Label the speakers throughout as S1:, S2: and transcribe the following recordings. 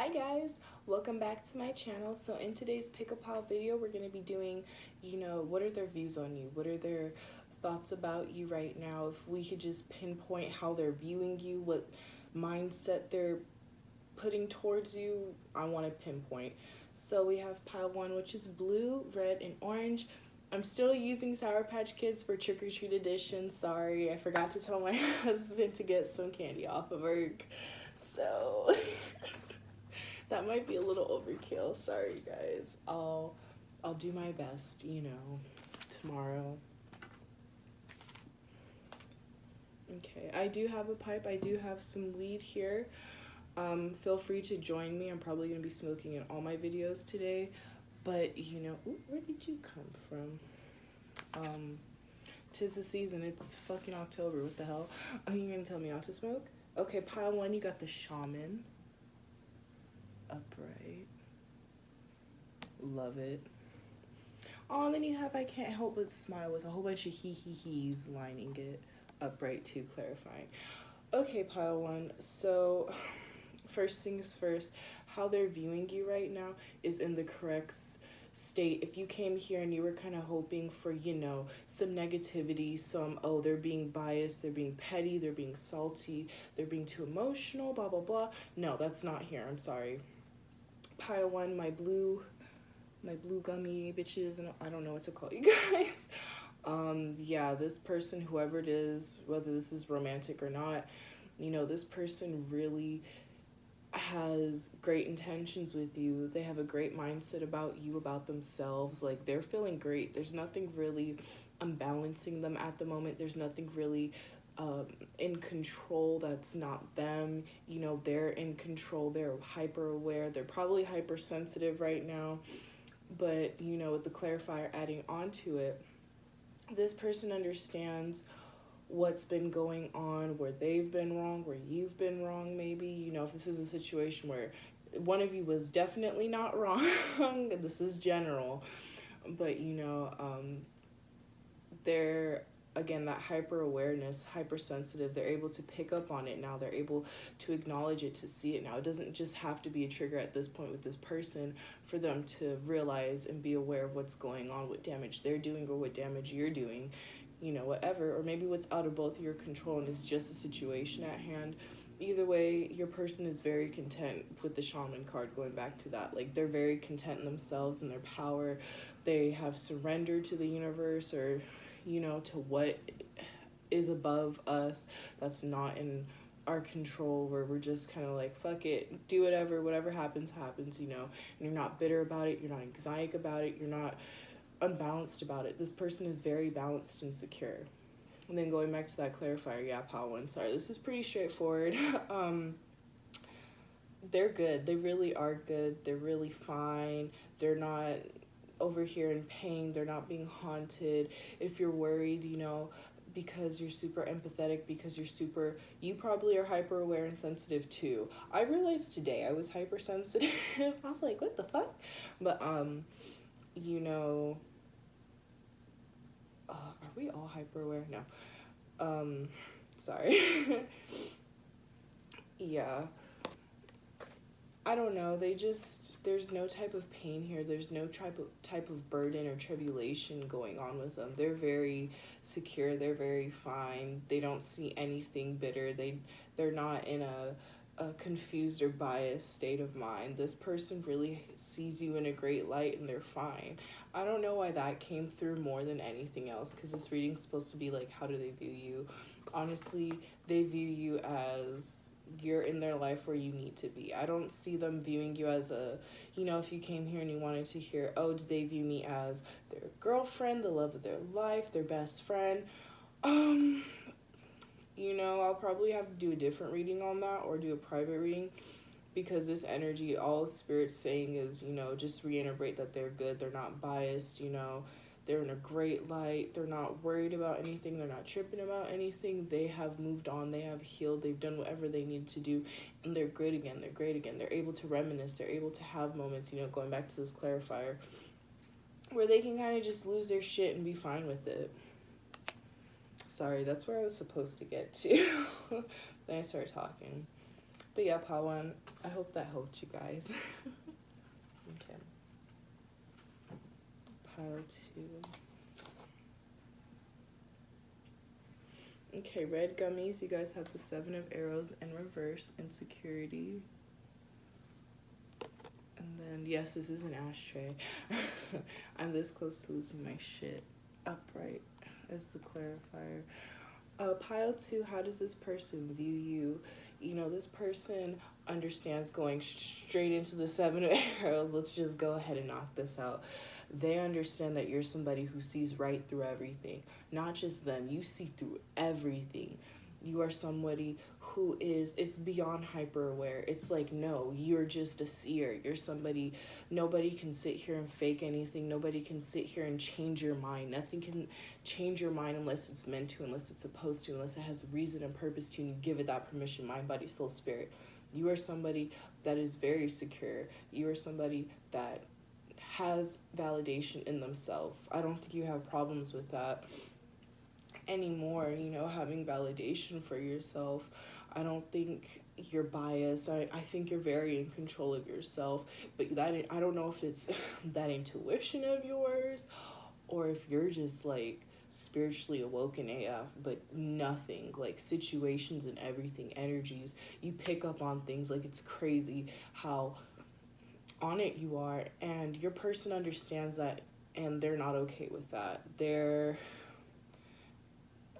S1: Hi guys, welcome back to my channel. So in today's pick a pile video, we're going to be doing, what are their views on you? What are their thoughts about you right now? If we could just pinpoint how they're viewing you, what mindset they're putting towards you, I want to pinpoint. So we have pile 1, which is blue, red, and orange. I'm still using Sour Patch Kids for Trick or Treat Edition. Sorry, I forgot to tell my husband to get some candy off of work. So that might be a little overkill. Sorry guys. I'll do my best, tomorrow. Okay, I do have a pipe. I do have some weed here. Feel free to join me. I'm probably going to be smoking in all my videos today. But, ooh, where did you come from? 'Tis the season. It's fucking October. What the hell? Are you going to tell me not to smoke? Okay, pile 1, you got the shaman. Upright. Love it. Oh, and then you have I can't help but smile with a whole bunch of he's lining it. Upright too, clarifying. Okay, pile 1. So first things first, how they're viewing you right now is in the correct state. If you came here and you were kind of hoping for, some negativity, oh, they're being biased, they're being petty, they're being salty, they're being too emotional, blah, blah, blah. No, that's not here. I'm sorry. Pile 1, my blue gummy bitches, and I don't know what to call you guys. Yeah, this person, whoever it is, whether this is romantic or not, this person really has great intentions with you. They have a great mindset about you, about themselves. Like, they're feeling great. There's nothing really unbalancing them at the moment. There's nothing really in control that's not them. They're in control. They're hyper aware. They're probably hypersensitive right now. But, with the clarifier adding onto it, this person understands what's been going on, where they've been wrong, where you've been wrong, maybe. If this is a situation where one of you was definitely not wrong, this is general, but, they're, again, that hyper awareness, hypersensitive, they're able to pick up on it now. They're able to acknowledge it, to see it now. It doesn't just have to be a trigger at this point with this person for them to realize and be aware of what's going on, what damage they're doing or what damage you're doing, whatever, or maybe what's out of both your control and it's just a situation at hand. Either way, your person is very content with the shaman card, going back to that. Like, they're very content in themselves and their power. They have surrendered to the universe, or to what is above us that's not in our control, where we're just kind of like, fuck it, do whatever happens, and you're not bitter about it, you're not anxiety about it, you're not unbalanced about it. This person is very balanced and secure. And then going back to that clarifier, yeah, pile 1, sorry, this is pretty straightforward. They're good. They really are good. They're really fine. They're not over here in pain. They're not being haunted. If you're worried, because you're super empathetic, because you probably are hyper aware and sensitive too. I realized today I was hypersensitive. I was like, what the fuck? But are we all hyper aware? No. Sorry. Yeah. I don't know, there's no type of pain here, there's no type of burden or tribulation going on with them. They're very secure, they're very fine, they don't see anything bitter, they're not in a confused or biased state of mind. This person really sees you in a great light and they're fine. I don't know why that came through more than anything else, because this reading's supposed to be like, how do they view you? Honestly, they view you as you're in their life where you need to be. I don't see them viewing you as if you came here and you wanted to hear, oh, do they view me as their girlfriend, the love of their life, their best friend? I'll probably have to do a different reading on that, or do a private reading, because this energy, all Spirit's saying is, just reiterate that they're good, they're not biased, they're in a great light, they're not worried about anything, they're not tripping about anything, they have moved on, they have healed, they've done whatever they need to do, and they're great again, they're able to reminisce, they're able to have moments, going back to this clarifier, where they can kind of just lose their shit and be fine with it. Sorry, that's where I was supposed to get to. Then I started talking. But yeah, pile one, I hope that helped you guys. Okay. Pile two. Okay, red gummies, you guys have the 7 of arrows in reverse, insecurity. And then, yes, this is an ashtray. I'm this close to losing my shit. Upright as the clarifier. Pile two, how does this person view you? You know, this person understands going straight into the 7 of arrows. Let's just go ahead and knock this out. They understand that you're somebody who sees right through everything. Not just them, you see through everything. You are somebody who is, it's beyond hyper aware. It's like, no, you're just a seer. You're somebody, nobody can sit here and fake anything. Nobody can sit here and change your mind. Nothing can change your mind unless it's meant to, unless it's supposed to, unless it has reason and purpose to, and you give it that permission, mind, body, soul, spirit. You are somebody that is very secure. You are somebody that has validation in themselves. I don't think you have problems with that anymore, you know, having validation for yourself. I don't think you're biased. I think you're very in control of yourself. But that, I don't know if it's that intuition of yours or if you're just like spiritually awoken AF, but nothing, like situations and everything, energies, you pick up on things. Like, it's crazy how on it you are, and your person understands that, and they're not okay with that. They're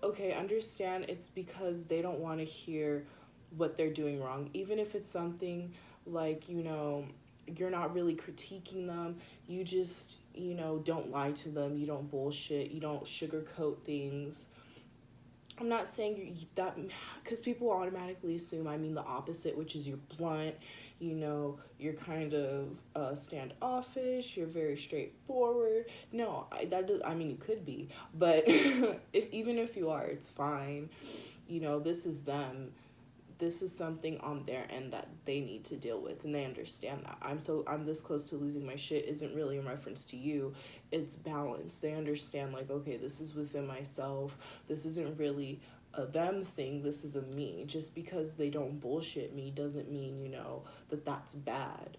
S1: okay, understand it's because they don't want to hear what they're doing wrong, even if it's something like, you know, you're not really critiquing them. You just, you know, don't lie to them. You don't bullshit. You don't sugarcoat things. I'm not saying that, because people automatically assume I mean the opposite, which is you're blunt, you know, you're kind of standoffish, you're very straightforward. No, I mean, you could be, but even if you are, it's fine. You know, this is them. This is something on their end that they need to deal with, and they understand that. I'm this close to losing my shit isn't really in reference to you. It's balance. They understand, like, okay, this is within myself. This isn't really a them thing. This is a me. Just because they don't bullshit me doesn't mean, you know, that that's bad.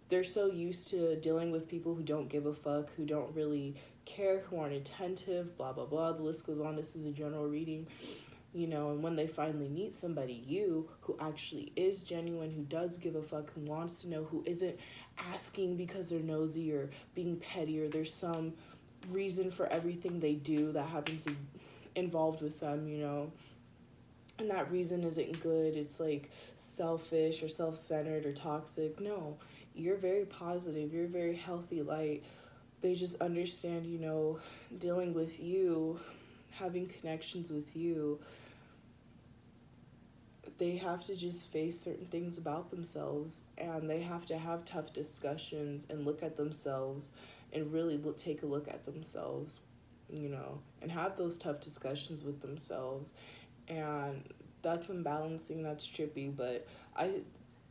S1: They're so used to dealing with people who don't give a fuck, who don't really care, who aren't attentive, blah, blah, blah. The list goes on. This is a general reading. You know, and when they finally meet somebody, you, who actually is genuine, who does give a fuck, who wants to know, who isn't asking because they're nosy or being petty, or there's some reason for everything they do that happens to involved with them, you know, and that reason isn't good. It's like selfish or self-centered or toxic. No, you're very positive. You're a very healthy light. They just understand, you know, dealing with you, having connections with you, they have to just face certain things about themselves, and they have to have tough discussions and look at themselves and really take a look at themselves, you know, and have those tough discussions with themselves. And that's unbalancing, that's trippy, but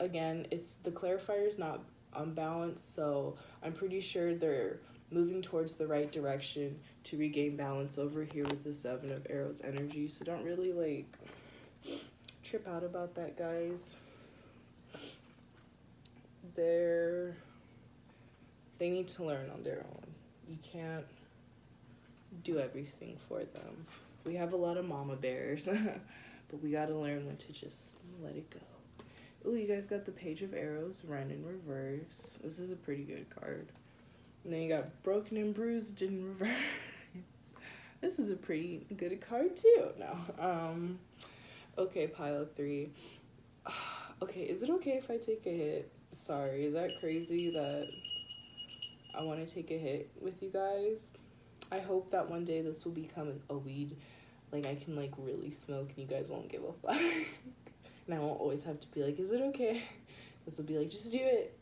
S1: again, it's the clarifier is not unbalanced, so I'm pretty sure they're moving towards the right direction to regain balance over here with the 7 of arrows energy. So don't really like trip out about that, guys. They need to learn on their own. You can't do everything for them. We have a lot of mama bears, but we gotta learn when to just let it go. Ooh, you guys got the Page of Arrows, Run in reverse. This is a pretty good card. And then you got Broken and Bruised in reverse. This is a pretty good card too. No. Okay, pile 3. Okay, is it okay if I take a hit? Sorry, is that crazy that I want to take a hit with you guys? I hope that one day this will become a weed. Like, I can, like, really smoke and you guys won't give a fuck. And I won't always have to be like, is it okay? This will be like, just do it.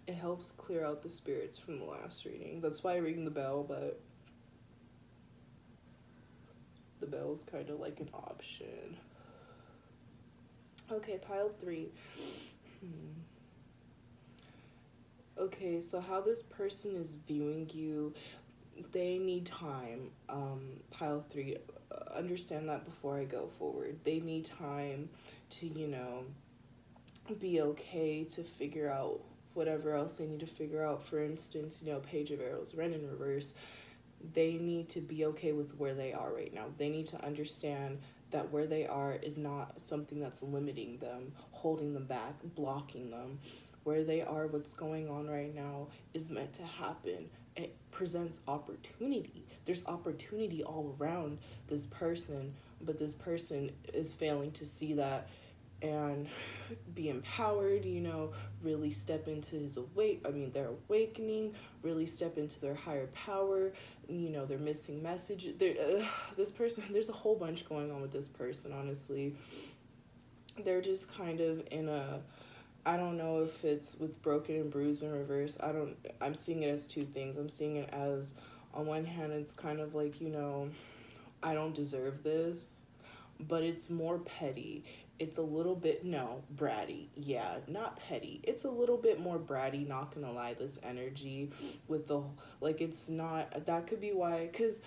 S1: It helps clear out the spirits from the last reading. That's why I ring the bell, but the bell's kind of like an option. Okay, pile 3. Okay, so how this person is viewing you, they need time. Pile three, understand that before I go forward. They need time to, be okay to figure out whatever else they need to figure out. For instance, Page of Arrows, Ren in reverse. They need to be okay with where they are right now. They need to understand that where they are is not something that's limiting them, holding them back, blocking them. Where they are, what's going on right now is meant to happen. It presents opportunity. There's opportunity all around this person, but this person is failing to see that and be empowered, really step into their awakening, really step into their higher power, their missing message. This person, there's a whole bunch going on with this person, honestly. They're just kind of in a, I don't know if it's with broken and bruised in reverse. I'm seeing it as two things. I'm seeing it as, on one hand, it's kind of like, I don't deserve this, but it's more petty. It's a little bit, no, bratty. Yeah, not petty. It's a little bit more bratty, not gonna lie, this energy with the, it's not, that could be why, because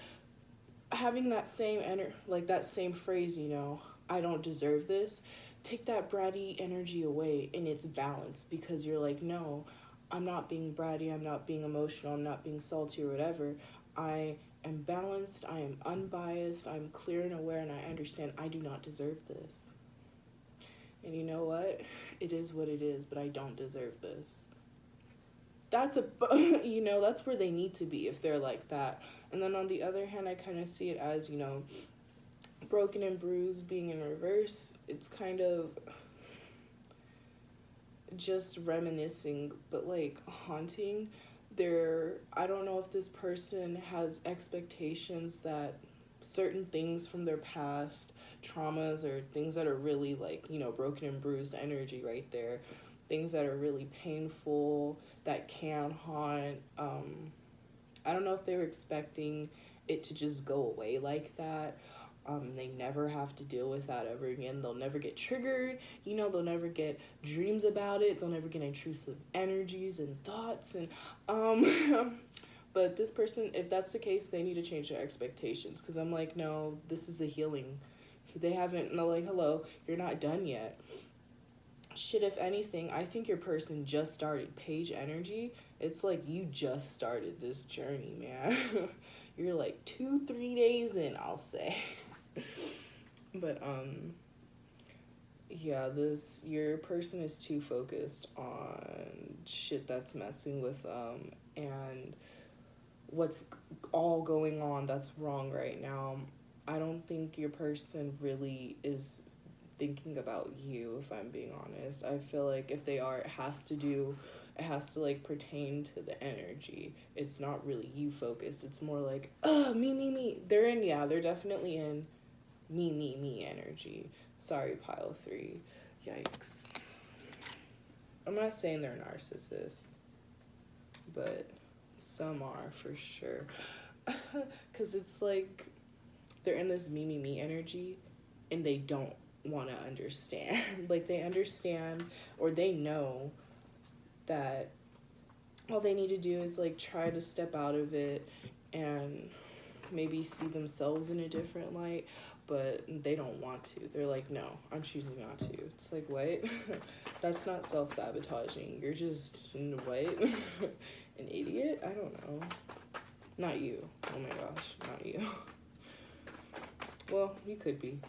S1: having that same, that same phrase, I don't deserve this, take that bratty energy away and it's balanced, because you're like, no, I'm not being bratty, I'm not being emotional, I'm not being salty or whatever. I am balanced, I am unbiased, I'm clear and aware, and I understand I do not deserve this. And you know what? It is what it is, but I don't deserve this. That's that's where they need to be if they're like that. And then on the other hand, I kind of see it as, broken and bruised being in reverse. It's kind of just reminiscing, but haunting. I don't know if this person has expectations that certain things from their past, traumas, or things that are really broken and bruised energy right there, things that are really painful, that can haunt. I don't know if they were expecting it to just go away like that. They never have to deal with that ever again. They'll never get triggered, they'll never get dreams about it. They'll never get intrusive energies and thoughts. And but this person, if that's the case, they need to change their expectations, because I'm like, no, this is a healing. They haven't, no, hello, you're not done yet. Shit, if anything, I think your person just started. Page energy, it's like you just started this journey, man. You're 2-3 days in, I'll say. But yeah, your person is too focused on shit that's messing with and what's all going on that's wrong right now. I don't think your person really is thinking about you, if I'm being honest. I feel like if they are, it has to pertain to the energy. It's not really you focused. It's more like, me. They're definitely in me energy. Sorry, pile 3. Yikes. I'm not saying they're narcissists, but some are for sure. Because it's they're in this me energy and they don't want to understand. They understand, or they know that all they need to do is try to step out of it and maybe see themselves in a different light, but they don't want to. They're like, no, I'm choosing not to. It's what? That's not self-sabotaging. You're just, what? An idiot? I don't know. Not you. Oh my gosh, not you. Well, you could be.